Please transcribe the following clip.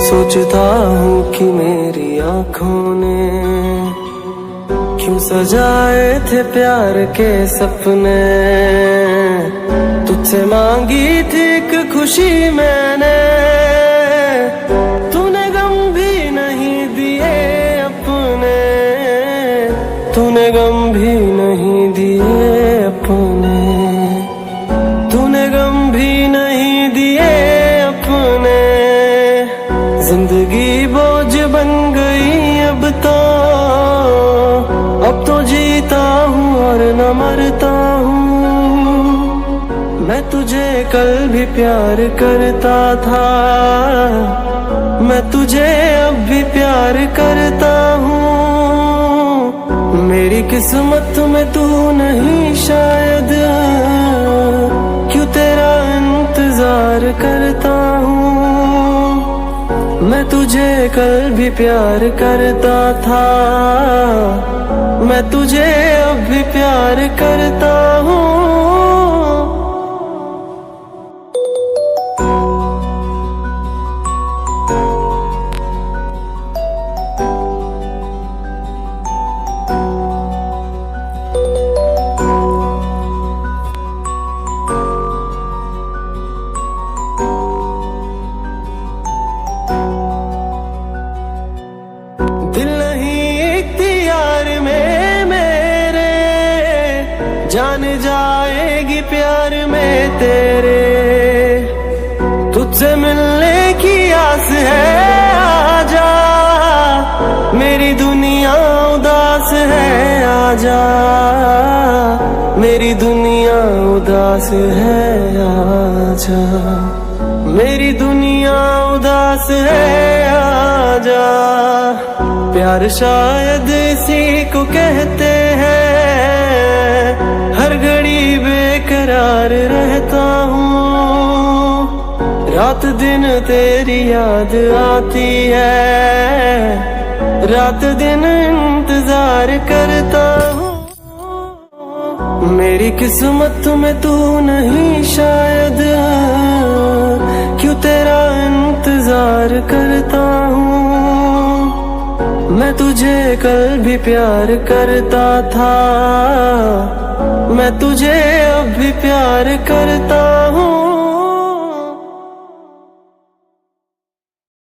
सोचता हूँ कि मेरी आँखों ने क्यों सजाए थे प्यार के सपने। तुझसे मांगी थी एक खुशी मैंने, तूने गम भी नहीं दिए अपने, तूने गम भी नहीं दिए अपने, तूने गम भी नहीं दिए अपने। जिंदगी बोझ बन गई अब तो जीता हूँ और न मरता हूँ। मैं तुझे कल भी प्यार करता था, मैं तुझे अब भी प्यार करता हूँ। मेरी किस्मत में तू नहीं शायद, क्यों तेरा इंतजार करता हूँ। मैं तुझे कल भी प्यार करता था, मैं तुझे अब भी प्यार करता हूँ। दिल नहीं इख्तियार में मेरे, जान जाएगी प्यार में तेरे। तुझसे मिलने की आस है, आजा मेरी दुनिया उदास है, आजा मेरी दुनिया उदास है, आजा मेरी दुनिया उदास है, आजा। प्यार शायद इसी को कहते हैं, हर घड़ी बेकरार रहता हूँ। रात दिन तेरी याद आती है, रात दिन इंतजार करता हूँ। मेरी किस्मत में तू नहीं शायद, क्यों तेरा इंतजार करता हूँ। मैं तुझे कल भी प्यार करता था, मैं तुझे अब भी प्यार करता